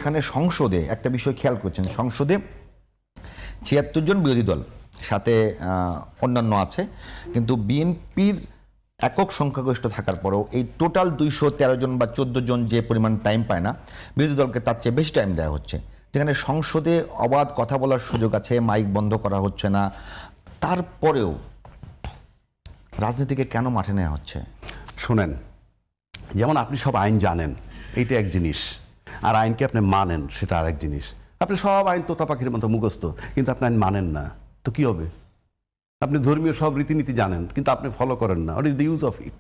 এখানে সংসদে একটা বিষয় খেয়াল করছেন, সংসদে ৭৬ জন বিরোধী দল, সাথে অন্যান্য আছে, কিন্তু বিএনপির একক সংখ্যাগরিষ্ঠ থাকার পরেও এই টোটাল ২১৩ জন বা ১৪ জন যে পরিমাণ টাইম পায় না, বিরোধী দলকে তার চেয়ে বেশি টাইম দেওয়া হচ্ছে, যেখানে সংসদে অবাধ কথা বলার সুযোগ আছে, মাইক বন্ধ করা হচ্ছে না, তারপরেও রাজনীতিকে কেন মাঠে নেওয়া হচ্ছে? শোনেন, যেমন আপনি সব আইন জানেন, এইটা এক জিনিস, আর আইনকে আপনি মানেন সেটা আরেক জিনিস। আপনি সব আইন তোতা পাখির মতো মুখস্থ, কিন্তু আপনি আইন মানেন না, তো কি হবে? আপনি ধর্মীয় সব রীতিনীতি জানেন, কিন্তু আপনি ফলো করেন না। What is the use of it?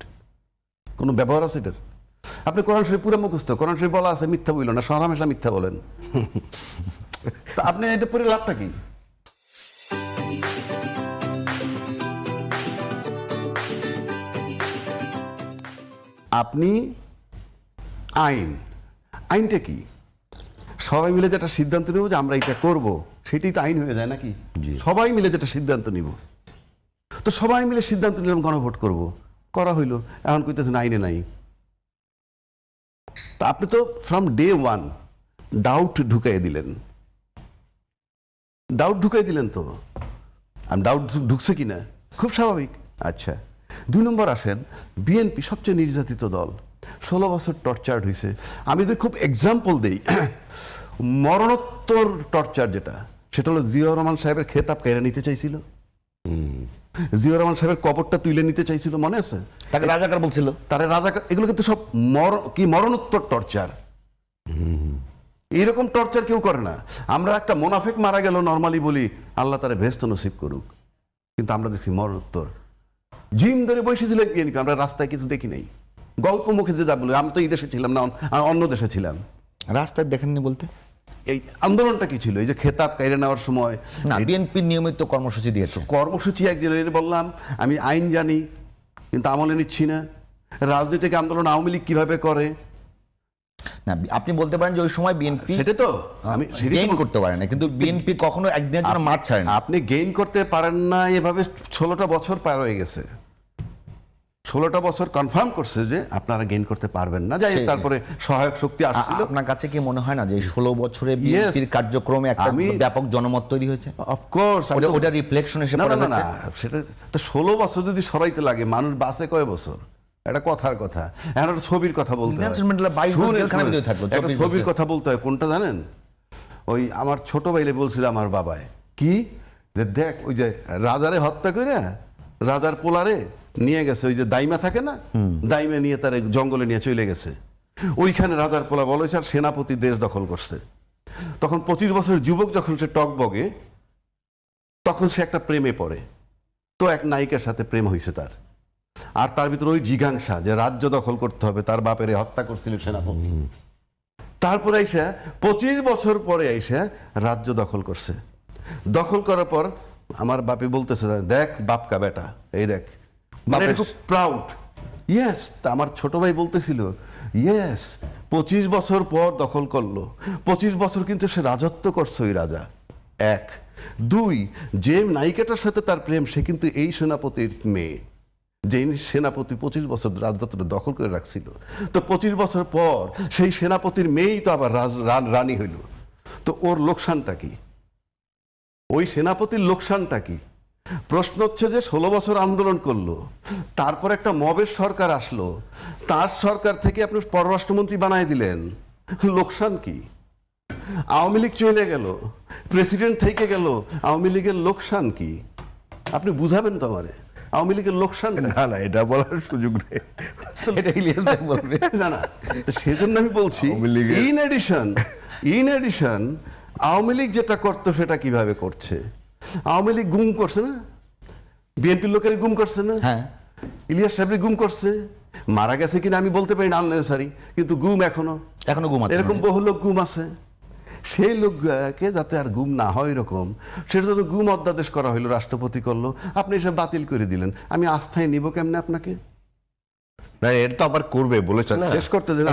কোনো ব্যবহার আছে এটার? আপনি কোরআন শরীফ পুরো মুখস্থ, কোরআন শরীফ বলা আছে মিথ্যা বলল না, সরামেশা মিথ্যা বলেন, তা আপনি এটা পড়ে লাভটা কি? আপনি আইনটা কি? সবাই মিলে যেটা সিদ্ধান্ত নেব যে আমরা এটা করব, সেটাই তো আইন হয়ে যায় নাকি? সবাই মিলে যেটা সিদ্ধান্ত নিব, তো সবাই মিলে সিদ্ধান্ত নিলাম গণভোট করব, করা হইলো, এখন কইতেছেন আইনে নাই। তা আপনি তো ফ্রম ডে ওয়ান ডাউট ঢুকাই দিলেন, তো আমি ডাউট ঢুকছে কিনা খুব স্বাভাবিক। আচ্ছা, ২ নম্বর আসেন, বিএনপি সবচেয়ে নির্যাতিত দল, ১৬ বছর টর্চার্ড হয়েছে। আমি যদি খুব এক্সাম্পল দিই, মরণোত্তর টর্চার যেটা, সেটা হলো জিয়াউর রহমান সাহেবের খেতাব কেড়ে নিতে চাইছিল, জিয়াউর রহমান সাহেবের কবরটা তুলে নিতে চাইছিল, মনে আছে? তাকে রাজাকার বলছিল, তারা রাজাকার। এগুলো কিন্তু সব মরণোত্তর টর্চার। এইরকম টর্চার কেউ করে না। আমরা একটা মোনাফেক মারা গেল নর্মালি বলি আল্লাহ তারে ভেস্ত নসিব করুক, কিন্তু আমরা দেখছি মরণোত্তর জিম ধরে বসেছিল বিএনপি, আমরা রাস্তায় কিছু দেখি নাই। গল্প মুখে যে যা বলে, আমি তো এই দেশে ছিলাম না, অন্য দেশে ছিলাম। রাস্তায় দেখেননি বলতে? এই আন্দোলনটা কি ছিল? এই যে খেতাব কাইরে নেওয়ার সময় না, বিএনপি নিয়মিত কর্মসূচি দিয়েছে। কর্মসূচি একদিন বললাম আমি আইন জানি, কিন্তু আমলে নিচ্ছি না। রাজনৈতিক আন্দোলন আওয়ামী লীগ কিভাবে করে না, আপনি বলতে পারেন যে ওই সময় বিএনপি সেটা তো আমি গেইন করতে পারে না, কিন্তু বিএনপি কখনো একদিনের জন্য মাঠ ছাড়ে না। আপনি গেইন করতে পারেন না, এভাবে 16টা বছর পার হয়ে গেছে। 16টা বছর কনফার্ম করছে যে আপনারা গেইন করতে পারবেন না। যাই, তারপরে সহায়ক শক্তি আসছিল। আপনার কাছে কি মনে হয় না যে 16 বছরে বিএনপির কার্যক্রমে একটা ব্যাপক জনমত তৈরি হয়েছে? অফকোর্স, ওটা রিফ্লেকশন এসে পড়ে না, সেটা তো 16 বছর যদি সরাইতে লাগে, মানুষ বাঁচে কয় বছর? এটা কথার কথা। এখন একটা ছবির কথা বলতে হয়, একটা ছবির কথা বলতে হয়। কোনটা জানেন? ওই আমার ছোট ভাইলে বলছিল আমার বাবায়, কি যে দেখ, ওই যে রাজারে হত্যা করে রাজার পোলারে নিয়ে গেছে, ওই যে দাইমা থাকে না, দাইমা নিয়ে তার জঙ্গলে নিয়ে চলে গেছে। ওইখানে রাজার পোলা বলেছে আর সেনাপতি দেশ দখল করছে। তখন 25 বছরের যুবক যখন সে টকবগে, তখন সে একটা প্রেমে পড়ে। তো এক নায়িকার সাথে প্রেম হয়েছে তার, আর তার ভিতরে ওই জিজ্ঞাসা যে রাজ্য দখল করতে হবে, তার বাপের হত্যা করছিল সেনাপতি। তারপরে আইসা 25 বছর পরে আইসা রাজ্য দখল করছে। দখল করার পর আমার বাপে বলতেছে, দেখ বাপকা বেটা, এই দেখ, মানে খুব প্রাউড। ইয়েস, আমার ছোট ভাই বলতেছিল, ইয়েস 25 বছর পর দখল করলো। 25 বছর কিন্তু সে রাজত্ব করছে ওই রাজা। 1, 2, যে নায়িকাটার সাথে তার প্রেম, সে কিন্তু এই সেনাপতির মেয়ে, যে সেনাপতি 25 বছর রাজত্বটা দখল করে রাখছিল। তো 25 বছর পর সেই সেনাপতির মেয়েই তো আবার রানী হইল। তো ওর লোকসানটা কি? ওই সেনাপতির লোকসানটা কি? প্রশ্ন হচ্ছে যে 16 বছর আন্দোলন করলো, তারপর একটা মবের সরকার আসলো, তার সরকার থেকে আপনি পররাষ্ট্রমন্ত্রী বানাই দিলেন, লোকসান কি? আওয়ামী লীগ চলে গেল, প্রেসিডেন্ট থেকে গেল, আওয়ামী লীগের লোকসান কি? আপনি বুঝাবেন তো আমারে আওয়ামী লীগের লোকসান? না, এটা বলার সুযোগ নেই, এটা ইলিয়াস ভাই বলবে। না, সেজন্য আমি বলছি ইন এডিশন আওয়ামী লীগ যেটা করতো সেটা কিভাবে করছে। আওয়ামী লীগ গুম করছে না, বিএনপির লোকের গুম করছে না, হ্যাঁ, ইলিয়াস সাহেব গুম করছে। মারা গেছে কিনা আমি বলতে পারি না, আননেসারি, কিন্তু গুম এখনো গুম আছে, এরকম বহু লোক গুম আছে। সেই লোককে যাতে আর গুম না হয় এরকম, সেটা জন্য গুম অধ্যাদেশ করা হইলো, রাষ্ট্রপতি করলো, আপনি এসব বাতিল করে দিলেন। আমি আস্থায় নিব কেমনে আপনাকে? না, এটা তো আবার করবে বলেছেন, শেষ করতে দেন,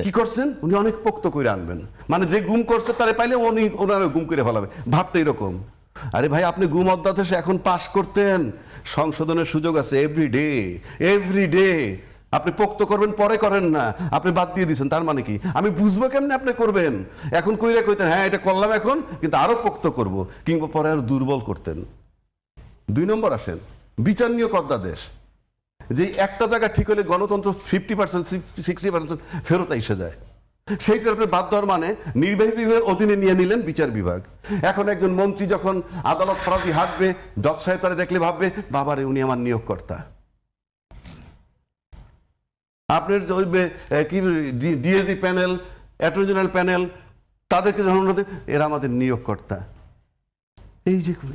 কি করছেন উনি অনেক পোক্ত করে আনবেন, মানে যে গুম করছে তারে পাইলে উনি ওনারা গুম করে ফেলাবে, ভাবতে এরকম। আরে ভাই, আপনি গুম অধ্যাদেশ এখন পাশ করতেন, সংশোধনের সুযোগ আছে, এভরি ডে আপনি পোক্ত করবেন, পরে করেন না, আপনি বাদ দিয়ে দিচ্ছেন। তার মানে কি? আমি বুঝবো কেমনে আপনি করবেন? এখন কইরা কইতেন হ্যাঁ এটা করলাম এখন, কিন্তু আরো পোক্ত করব, কিংবা পরে আরো দুর্বল করতেন। 2 নম্বর আসেন বিচার নিয়োগ অধ্যাদেশ, যে একটা জায়গা ঠিক হলে গণতন্ত্র 50% 60% ফেরত এসে যায়। সেইটা আপনি বাদ দেওয়ার মানে নির্বাহী বিভাগের অধীনে নিয়ে নিলেন বিচার বিভাগ। এখন একজন মন্ত্রী যখন আদালত প্রার্থী হাঁটবে, জজ সাহেব তারা দেখলে ভাববে বাবারে উনি আমার নিয়োগকর্তা। আপনার কি DAC panel, attorney general panel, তাদেরকে যখন এরা আমাদের নিয়োগকর্তা।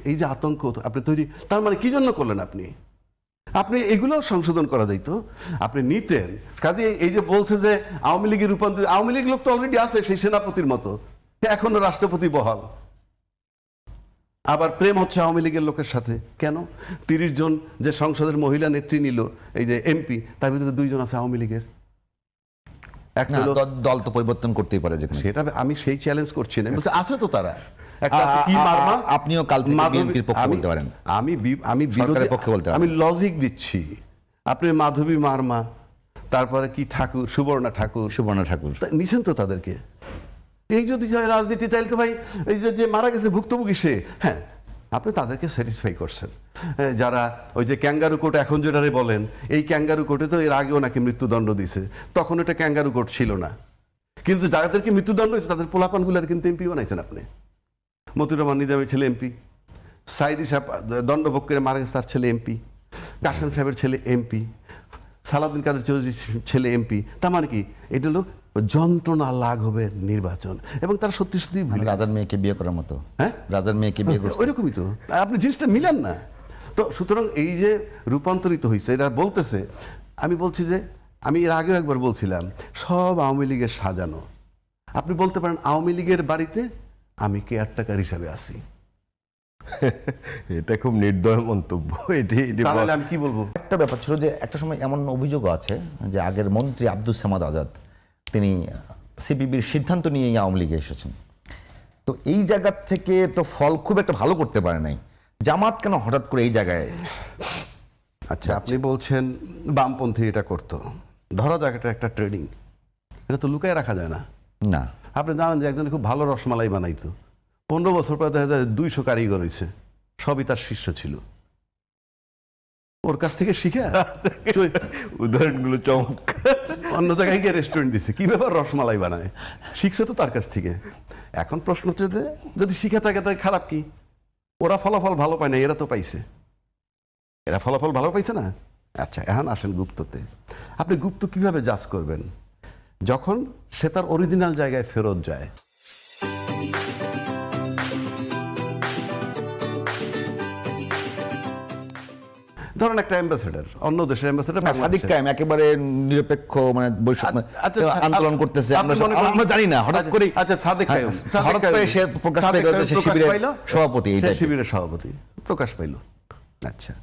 এই যে আতঙ্ক আপনি তৈরি, তার মানে কি জন্য করলেন আপনি? আপনি এগুলো সংশোধন করা যাইত, আপনি নিতেন। কাজে এই যে বলছে যে আওয়ামী লীগের রূপান্তর, আওয়ামী লীগ লোক তো অলরেডি আছে সেই সেনাপতির মতো, এখনো রাষ্ট্রপতি বহাল। আবার প্রেম হচ্ছে আওয়ামী লীগের লোকের সাথে। কেন? 30 জন যে সংসদের মহিলা নেত্রী নিল, এই যে এমপি, তার ভিতরে 2 জন আছে আওয়ামী লীগের। দল তো পরিবর্তন করতেই পারে যেখানে। সেটা আমি সেই চ্যালেঞ্জ করছি না, আছে তো তারা। আপনিও কাল থেকে বিএনপির পক্ষে বলতে পারেন, আমি সরকারের পক্ষে বলতে পারেন। আমি লজিক দিচ্ছি। আপনি মাধবী মার্মা, তারপরে কি ঠাকুর, সুবর্ণা ঠাকুর নিছেন তো তাদেরকে। এই যদি রাজনীতি, তাইলে তো ভাই এই যে মারা গেছে ভুক্তভোগী সে, হ্যাঁ আপনি তাদেরকে স্যাটিসফাই করছেন। যারা ওই যে ক্যাঙ্গারু কোর্ট এখন যেটারে বলেন, এই ক্যাঙ্গারু কোর্টে তো এর আগেও নাকি মৃত্যুদণ্ড দিছে, তখন এটা ক্যাঙ্গারু কোর্ট ছিল না। কিন্তু যাদেরকে মৃত্যুদণ্ড হয়েছে তাদের পোলাপানগুলার কিন্তু এমপি বানাইছেন আপনি। মতিউর রহমান নিজামের ছেলে এমপি, সাইদি সাহেব দণ্ডভোগ করে মারা গেছে, তার ছেলে এমপি, কাশেম সাহেবের ছেলে এমপি, সালাউদ্দিন কাদের চৌধুরীর ছেলে এমপি। তার মানে কি? এটা হলো যন্ত্রণা লাঘবের নির্বাচন। এবং তারা সত্যি সত্যি রাজার মেয়েকে বিয়ে করার মতো। হ্যাঁ, রাজার মেয়েকে বিয়ে করছে, ওইরকমই তো। আপনি জিনিসটা মিলান না তো। সুতরাং এই যে রূপান্তরিত হয়েছে, এটা বলতেছে, আমি বলছি যে আমি এর আগেও একবার বলছিলাম সব আওয়ামী লীগের সাজানো। আপনি বলতে পারেন আওয়ামী লীগের বাড়িতে আমি কেয়ারটেকার হিসাবে আছি। এটা খুব নির্দয় মন্তব্য। তাহলে আমি কি বলবো? একটা ব্যাপার ছিল যে একটা সময় এমন অভিযোগও আছে যে আগের মন্ত্রী আব্দুস সামাদ আজাদ তিনি সিপিবির সিদ্ধান্ত নিয়ে আওয়ামী লীগে এসেছেন। তো এই জায়গা থেকে তো ফল খুব একটা ভালো করতে পারে নাই। জামাত কেন হঠাৎ করে এই জায়গায়? আচ্ছা, আপনি বলছেন বামপন্থী এটা করতো, ধরা যাক এটা একটা ট্রেডিং, এটা তো লুকায় রাখা যায় না। না, আপনি জানেন যে একজন খুব ভালো রসমালাই বানাইতো, 15 বছর পর 200 কারিগর হয়েছে, সবই তার শিষ্য ছিল। ওর কাছ থেকে শিখে উদাহরণগুলো চমৎকার। অন্য জায়গায় গিয়ে রেস্টুরেন্ট দিচ্ছে, কি ব্যাপার রসমালাই বানায়, শিখছে তো তার কাছ থেকে। এখন প্রশ্ন হচ্ছে যে যদি শিখে থাকে তাই খারাপ কি? ওরা ফলাফল ভালো পায় না, এরা তো পাইছে। এরা ফলাফল ভালো পাইছে না। আচ্ছা, এখন আসেন গুপ্ততে। আপনি গুপ্ত কিভাবে জাজ করবেন? যখন সে তার অরিজিনাল জায়গায় ফেরত যায়। ধরেন একটা অ্যাম্বাসেডর, অন্য দেশের অ্যাম্বাসেডর, সাদিক কায়েম একেবারে নিরপেক্ষ, মানে আন্দোলন করতেছে, আমরা জানি না, হঠাৎ করে আচ্ছা সাদিক কায়েম হঠাৎ করে সে প্রকাশ পেল যে সে শিবিরের সভাপতি, শিবিরের সভাপতি প্রকাশ পাইল। আচ্ছা,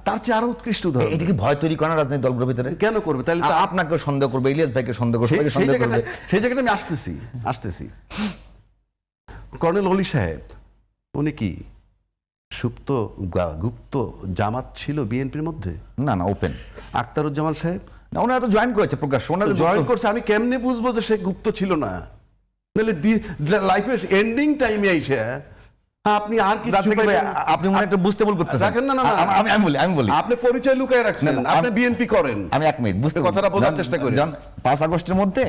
তার চেয়ে আরো উৎকৃষ্ট উদাহরণ। এটা কি ভয় তৈরি করে না রাজনৈতিক দলগুলোর ভিতরে? কেন করবে? তাহলে আপনাকে সন্দেহ করবে, ইলিয়াস ভাইকে সন্দেহ করবে, সেই জায়গাটা আমি আসতেছি। কর্নেল অলি সাহেব উনি কি সুপ্ত গুপ্ত জামাত ছিল বিএনপির মধ্যে? না, ওপেন। আখতারুজ্জামান সাহেব না, ওনারা তো জয়েন করেছে, প্রকাশ জয়েন করছে। আমি কেমনে বুঝবো যে সে গুপ্ত ছিল না? নাহলে লাইফের এন্ডিং টাইমে আইসে আপনি আর কি আপনি মনে একটা বুঝতে ভুল করতেছেন। না, আমি বলি আপনি পরিচয় লুকায় রাখছেন, আপনি বিএনপি করেন। আমি 1 মিনিট বুঝতে কথাটা বোঝার চেষ্টা করি। 5 আগস্টের মধ্যে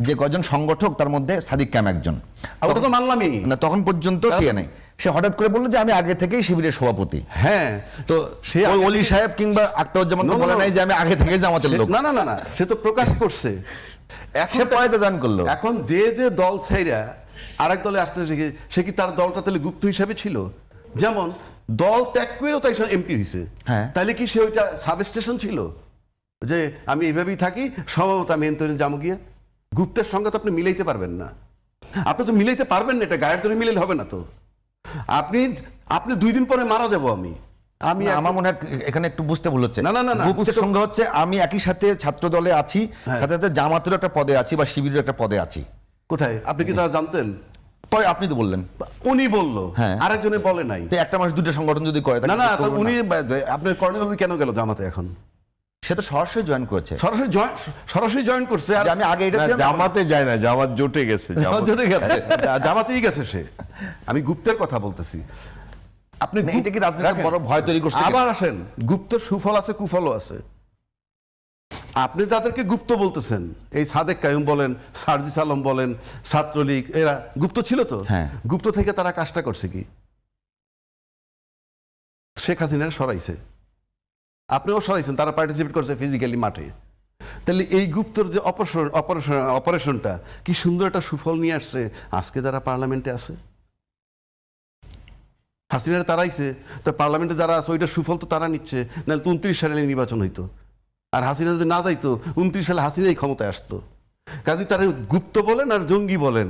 যে কজন সংগঠক, তার মধ্যে সাদিক কায়েম একজন। ওটা তো মানলামই না, তখন পর্যন্ত সে নেই। সে হঠাৎ করে বললো যে আমি আগে থেকেই শিবিরের সভাপতি। হ্যাঁ, তো সে ওলি সাহেব কিংবা আখতারুজ্জামান তো বলে নাই যে আমি আগে থেকে জামাতের লোক। না, সে তো প্রকাশ করছে। সে পরে তো জয়েন করলো। এখন যে দল ছাইরা আরেক দলে আসতে সে কি তার দলটা তাহলে গুপ্ত হিসাবে ছিল? যেমন দল ত্যাগ করেও তাই এমপি হয়েছে, তাহলে কি সে ওইটা সাবস্টেশন ছিল যে আমি এইভাবেই থাকি, সম্ভবত আমি এনতনে যাবো গিয়া? গুপ্তের সঙ্গে তো আপনি মিলাইতে পারবেন না। আপনি তো মিলাইতে পারবেন না, এটা গায়ের জন্য মিলাইলে হবে না তো। আপনি 2 দিন পরে মারা যাবো আমি আমার মনে হয় এখানে একটু বুঝতে ভুল হচ্ছে। না, গুপ্তের সঙ্গে হচ্ছে আমি একই সাথে ছাত্র দলে আছি, সাথে সাথে জামাতের একটা পদে আছি বা শিবিরের একটা পদে আছি। কোথায়? আপনি কি তারা জানতেন? পরে আপনি তো বললেন। উনি বললো, আরেকজনে বলে নাই। একটা মানুষ 2টা সংগঠন যদি করে, না, উনি আপনার কর্নেল কেন গেল জামাতে? এখন সে তো সরাসরি জয়েন করেছে, সরাসরি জয়েন করছে। আর যে আমি আগে এটা ছিলাম, জামাতে যায় না, জামাত জোটে গেছে, জোটে গেছে। জামাতেই গেছে সে। আমি গুপ্তের কথা বলতেছি। আপনি এটা কি রাজনীতিতে বড় ভয় তৈরি করছে? আবার আসেন, গুপ্তর সুফল আছে, কুফলও আছে। আপনি যাদেরকে গুপ্ত বলতেছেন, এই সাদেক কায়ুম বলেন, সার্জিস আলম বলেন, ছাত্রলীগ, এরা গুপ্ত ছিল তো। হ্যাঁ। গুপ্ত থেকে তারা কাজটা করছে কি? শেখ হাসিনা সরাইছে, আপনিও সরাইছেন, তারা পার্টিসিপেট করছে ফিজিক্যালি মাঠে। তাহলে এই গুপ্তর যে অপারেশনটা কি সুন্দর একটা সুফল নিয়ে আসছে, আজকে যারা পার্লামেন্টে আছে। হাসিনারা তারাইছে, তো পার্লামেন্টে যারা আছে ওইটা সুফল তো তারা নিচ্ছে, নাহলে তো 29 সালে নির্বাচন হইতো। আর হাসিনা যদি না যাইতো, 29 সালে হাসিনাই ক্ষমতায় আসতো। কাজে তারা গুপ্ত বলেন আর জঙ্গি বলেন,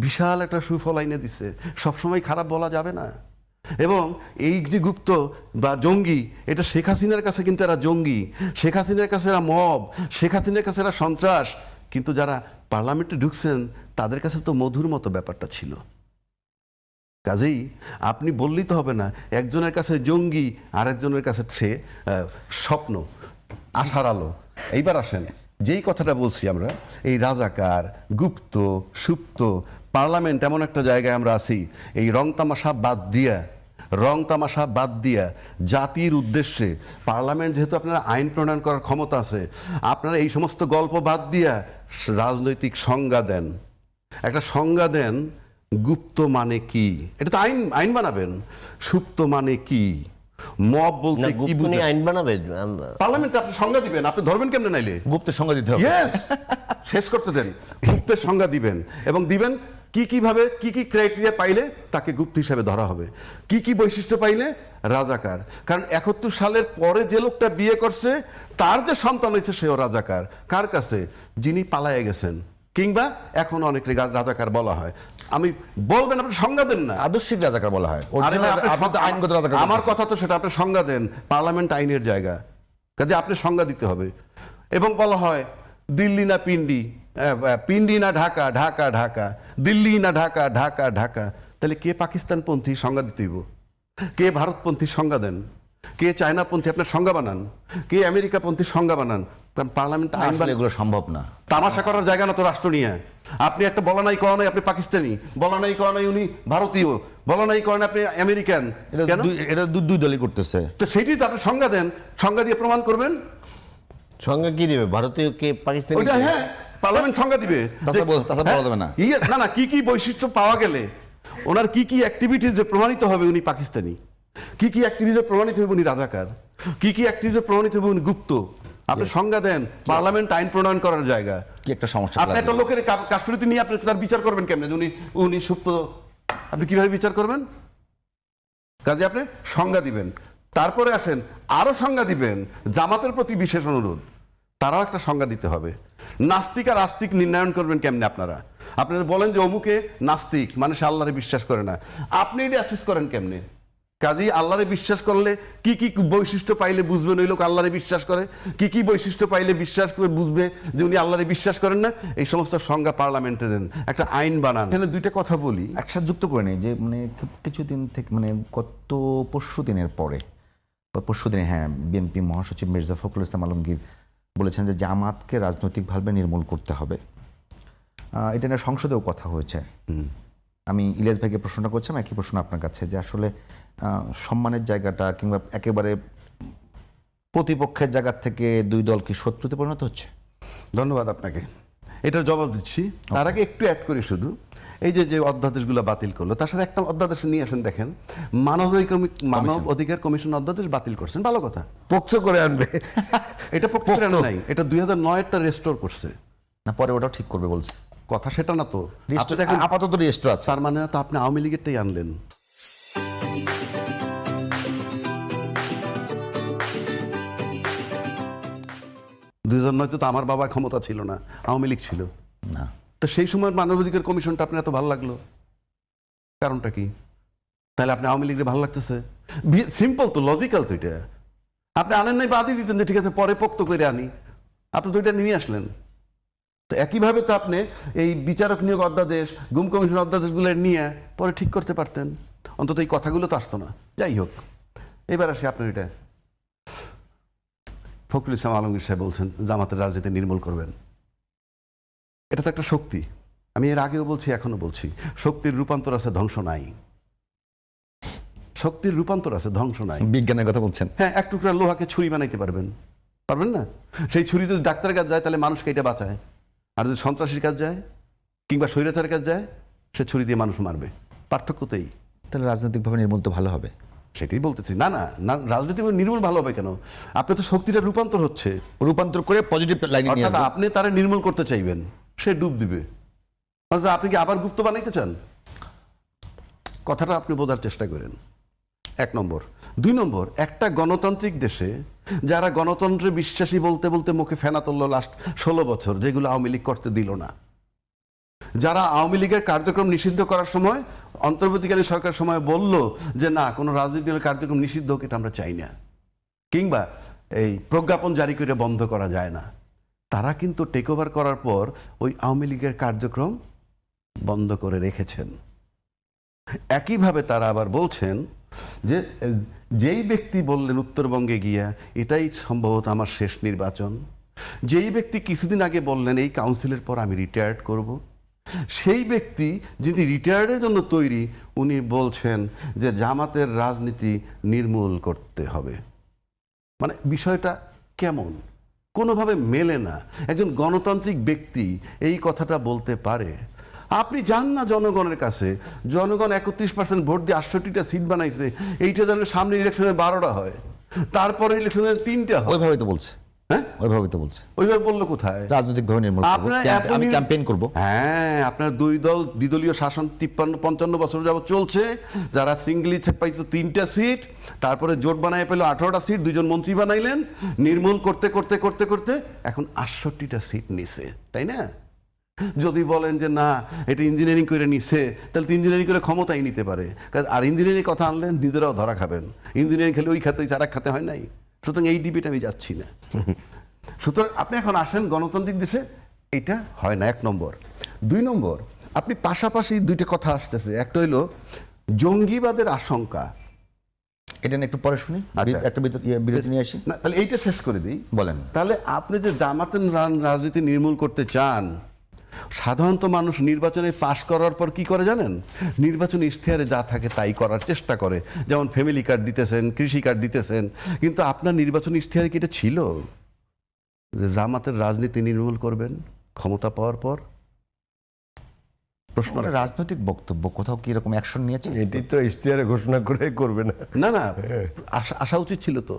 বিশাল একটা সুফল আইনে দিচ্ছে। সবসময় খারাপ বলা যাবে না। এবং এই যে গুপ্ত বা জঙ্গি, এটা শেখ হাসিনার কাছে কিন্তু এরা জঙ্গি, শেখ হাসিনার কাছে এরা মব, শেখ হাসিনার কাছে এরা সন্ত্রাস। কিন্তু যারা পার্লামেন্টে ঢুকছেন তাদের কাছে তো মধুর মতো ব্যাপারটা ছিল। কাজেই আপনি বললেই তো হবে না, একজনের কাছে জঙ্গি আর একজনের কাছে সে স্বপ্ন, আশার আলো। এইবার আসেন, যেই কথাটা বলছি আমরা, এই রাজাকার, গুপ্ত, সুপ্ত, পার্লামেন্ট এমন একটা জায়গায় আমরা আছি, এই রং তামাশা বাদ দিয়া জাতির উদ্দেশ্যে পার্লামেন্ট, যেহেতু আপনারা আইন প্রণয়ন করার ক্ষমতা আছে, আপনারা এই সমস্ত গল্প বাদ দিয়া রাজনৈতিক সংজ্ঞা দেন। একটা সংজ্ঞা দেন, গুপ্ত মানে কি? এটা তো আইন বানাবেন। সুপ্ত মানে কি? মব বলতে কি বুঝেন? আইন বানাবে পার্লামেন্টে আপনি সংজ্ঞা দিবেন, আপনি ধরবেন কেমনে নাইলে? গুপ্তের সংজ্ঞা দিতে হবে। ইয়েস, শেষ করতে দেন। গুপ্তের সংজ্ঞা দিবেন, এবং দিবেন কিভাবে, কি ক্রাইটেরিয়া পাইলে তাকে গুপ্ত হিসাবে ধরা হবে, কি বৈশিষ্ট্য পাইলে রাজাকার। কারণ 71 সালের পরে যে লোকটা বিয়ে করছে তার যে সন্তান হয়েছে সেও রাজাকার। কার কাছে? যিনি পালায়ে গেছেন, কিংবা এখন অনেক রাজাকার বলা হয়। আমি বলবেন, আপনি সংজ্ঞা দেন না। আদর্শিক রাজাকার বলা হয়। আরে না, আপনি তো আইনগত রাজাকার। আমার কথা তো সেটা, আপনি সংজ্ঞা দেন। পার্লামেন্ট আইনের জায়গা, কাজে আপনি সংজ্ঞা দিতে হবে। এবং বলা হয় দিল্লি না পিন্ডি, পিন্ডি না ঢাকা, ঢাকা ঢাকা, দিল্লি না ঢাকা, ঢাকা ঢাকা। তাহলে কে পাকিস্তানপন্থী সংজ্ঞা দিতে হইব, কে ভারতপন্থী সংজ্ঞা দেন, কে চায়নাপন্থী আপনার সংজ্ঞা বানান, কে আমেরিকাপন্থী সংজ্ঞা বানান। কারণ পার্লামেন্ট আইন এগুলো সম্ভব না। তামাশা করার জায়গা না তো রাষ্ট্র নিয়ে। আপনি একটা বলা নাই কওয়া নাই আপনি পাকিস্তানি, বলা নাই কওয়া নাই উনি ভারতীয়, বলা নাই করেন আপনি আমেরিকান। এটা দুই দলই করতেছে। তো সেইটাই তো আপনি সংজ্ঞা দেন, সংজ্ঞা দিয়ে প্রমাণ করবেন। সংজ্ঞা কি দিবে? ভারতীয় কে পাকিস্তানি? ওইটা হ্যাঁ, পার্লামেন্ট সংজ্ঞা দিবে। না, কি বৈশিষ্ট্য পাওয়া গেলে, ওনার কি অ্যাক্টিভিটিজ যে প্রমাণিত হবে উনি পাকিস্তানি, কি অ্যাক্টিভিটিজে প্রমাণিত হবে উনি রাজাকার, কি অ্যাক্টিভিটিজে প্রমাণিত হবে উনি গুপ্ত। আপনি সংজ্ঞা দেন। পার্লামেন্ট আইন প্রণয়ন করার জায়গা। কি একটা সমস্যা, আপনি একটা লোকের কাস্টডিতে নিয়ে আপনি তার বিচার করবেন কেমনে? উনি সুপ্ত, আপনি কিভাবে বিচার করবেন? কাজে আপনি সংজ্ঞা দিবেন। তারপরে আসেন, আরো সংজ্ঞা দিবেন। জামাতের প্রতি বিশেষ অনুরোধ, তারাও একটা সংজ্ঞা দিতে হবে। নাস্তিক আর আস্তিক নির্ণয়ন করবেন কেমনে? আপনারা বলেন যে অমুকে নাস্তিক, মানে সে আল্লাহরে বিশ্বাস করে না। আপনি এটা অ্যাসেস করেন কেমনে? কাজী আল্লাহরে বিশ্বাস করলে কি বৈশিষ্ট্য পাইলে বুঝবেন ওই লোক আল্লাহরে বিশ্বাস করে, কি বৈশিষ্ট্য পাইলে বিশ্বাস করে বুঝবে যে উনি আল্লাহরে বিশ্বাস করেন না? এই সমস্ত সংজ্ঞা পার্লামেন্টে দেন, একটা আইন বানান। এখানে দুইটা কথা বলি, একসাথে যুক্ত করে নেই যে মানে কিছুদিন থেকে, মানে গত পরশুদিনের পরে বা পরশুদিনে, হ্যাঁ, বিএনপি মহাসচিব মির্জা ফখরুল ইসলাম আলমগীর বলেছেন যে জামাতকে রাজনৈতিকভাবে নির্মূল করতে হবে। এটা নিয়ে সংসদেও কথা হয়েছে। আমি ইলিয়াস ভাইকে প্রশ্নটা করছিলাম, একই প্রশ্ন আপনার কাছে, যে আসলে সম্মানের জায়গাটা কিংবা একেবারে প্রতিপক্ষের জায়গা থেকে দুই দল কি শত্রুতে পরিণত হচ্ছে? ধন্যবাদ আপনাকে, এটার জবাব দিচ্ছি। তার আগে একটু অ্যাড করি শুধু, এই যে অধ্যাদেশগুলো বাতিল করলো, তার সাথে একটা অধ্যাদেশ নিয়ে আসেন। দেখেন, মানব অধিকার কমিশন অধ্যাদেশ বাতিল করছেন, ভালো কথা, পক্ষ করে আনবে। এটা পক্ষ করে আনে নাই, এটা 2009-এরটা রেস্টোর করছে না, পরে ওটাও ঠিক করবে বলছে। কথা সেটা না তো, আপাতত রেজিস্টার আছে। তার মানে তো আপনি আওয়ামী লীগেরটাই আনলেন। তো আমার বাবা ক্ষমতা ছিল না, আওয়ামী লীগ ছিল না। তো সেই সময় মানবাধিকার কমিশনটা আপনার এত ভালো লাগলো, কারণটা কি? তাহলে আপনি আওয়ামী লীগের ভালো লাগতেছে? সিম্পল তো, লজিক্যাল তো এটা। আপনি আনেন নাই, বাদই দিতেন যে ঠিক আছে পরে পোক্ত করে আনি, আপনি তো এটা নিয়ে আসলেন। তো একইভাবে তো আপনি এই বিচারক নিয়োগ অধ্যাদেশ, গুম কমিশন অধ্যাদেশগুলো নিয়ে পরে ঠিক করতে পারতেন, অন্তত এই কথাগুলো তো আসতো না। যাই হোক, এবার আসি আপনার এটা ফখরুল ইসলাম আলমগীর সাহেব বলছেন জামাতের রাজনীতি নির্মূল করবেন। এটা তো একটা শক্তি। আমি এর আগেও বলছি, এখনো বলছি, শক্তির রূপান্তর আছে, ধ্বংস নাই। শক্তির রূপান্তর আছে, ধ্বংস নাই। বিজ্ঞানের কথা বলছেন। হ্যাঁ, এক টুকরা লোহাকে ছুরি বানাইতে পারবেন, পারবেন না? সেই ছুরি যদি ডাক্তারের কাছে যায় তাহলে মানুষকে এটা বাঁচায়, আর যদি সন্ত্রাসীর কাছে যায় কিংবা স্বৈরাচারের কাছে যায় সে ছুরি দিয়ে মানুষ মারবে। পার্থক্য তো এই। তাহলে রাজনৈতিকভাবে নির্মূল তো ভালো হবে। সেটাই বলতেছি। না না না, রাজনৈতিকভাবে নির্মূল ভালো হবে কেন? আপনি তো শক্তিটা রূপান্তর হচ্ছে, রূপান্তর করে পজিটিভ লাইনে নিয়ে অর্থাৎ আপনি তারা নির্মূল করতে চাইবেন, সে ডুব দিবে। অর্থাৎ আপনি কি আবার গুপ্ত বানাইতে চান? কথাটা আপনি বোঝার চেষ্টা করেন। 1 নম্বর। 2 নম্বর, একটা গণতান্ত্রিক দেশে যারা গণতন্ত্রে বিশ্বাসী বলতে বলতে মুখে ফেনা তুললো লাস্ট 16 বছর, যেগুলো আওয়ামী লীগ করতে দিল না, যারা আওয়ামী লীগের কার্যক্রম নিষিদ্ধ করার সময় অন্তর্বর্তীকালীন সরকার সময় বলল যে না, কোনো রাজনৈতিক দলের কার্যক্রম নিষিদ্ধ হোক, এটা আমরা চাই না, কিংবা এই প্রজ্ঞাপন জারি করে বন্ধ করা যায় না, তারা কিন্তু টেক ওভার করার পর ওই আওয়ামী লীগের কার্যক্রম বন্ধ করে রেখেছেন। একইভাবে তারা আবার বলছেন যে যেই ব্যক্তি বললেন উত্তরবঙ্গে গিয়া এটাই সম্ভবত আমার শেষ নির্বাচন, যেই ব্যক্তি কিছুদিন আগে বললেন এই কাউন্সিলের পর আমি রিটায়ার্ড করব, সেই ব্যক্তি যিনি রিটায়ার্ডের জন্য তৈরি, উনি বলছেন যে জামাতের রাজনীতি নির্মূল করতে হবে। মানে বিষয়টা কেমন? কোনোভাবে মেলে না। একজন গণতান্ত্রিক ব্যক্তি এই কথাটা বলতে পারে? আপনি যান না জনগণের কাছে, জনগণ 31% ভোট দিয়ে 68টা সিট বানাইছে, এইটা যেন সামনের ইলেকশনে 12টা হয়, তারপরে ইলেকশনে 3টা হয়। ওইভাবে তো বলছে। হ্যাঁ, ওইভাবে তো বলছে। ওইভাবে বললো কোথায়? রাজনৈতিকভাবে নির্মূল করব, আমি ক্যাম্পেইন করব। হ্যাঁ, আপনার দ্বিদলীয় শাসন 53-55 বছর যাবত চলছে। যারা সিঙ্গলি পাইতো 3টা সিট, তারপরে জোট বানায় পেল 18টা সিট, 2জন মন্ত্রী বানাইলেন, নির্মূল করতে করতে করতে করতে এখন 68টা সিট নিছে, তাই না? যদি বলেন যে না, এটা ইঞ্জিনিয়ারিং করে নিছে, তাহলে তো ইঞ্জিনিয়ারিং করে ক্ষমতাই নিতে পারে। আর ইঞ্জিনিয়ারিং কথা আনলেন, নিজেরাও ধরা খাবেন। ইঞ্জিনিয়ারিং খেলে ওই খাতে আর এক খাতে হয় নাই। সুতরাং এই ডিবেট আমি যাচ্ছি না। সুতরাং আপনি এখন আসেন গণতান্ত্রিক দেশে এটা হয় না, 1 নম্বর। 2 নম্বর, আপনি পাশাপাশি 2টা কথা আসতেছে। একটা হইল জঙ্গিবাদের আশঙ্কা। এটা নিয়ে একটু পরে শুনি, আচ্ছা। একটা বিরতি নিয়ে আসি। না, তাহলে এইটা শেষ করে দিই। বলেন। তাহলে আপনি যে জামাতের রাজনীতি নির্মূল করতে চান, সাধারণত মানুষ নির্বাচনে পাশ করার পর কি করে জানেন? নির্বাচনী ইশতেহারে যা থাকে তাই করার চেষ্টা করে। যেমন ফ্যামিলি কার্ড দিতেছেন, কৃষি কার্ড দিতেছেন, কিন্তু আপনার নির্বাচনী ইশতেহারে কি এটা ছিল যে জামাতের রাজনীতি নির্মূল করবেন ক্ষমতা পাওয়ার পর? প্রশ্ন। রাজনৈতিক বক্তব্য, কোথাও কি এরকম অ্যাকশন নিয়েছে? এটি তো ইশতেহারে ঘোষণা করে করবে না। না না, আসা উচিত ছিল তো।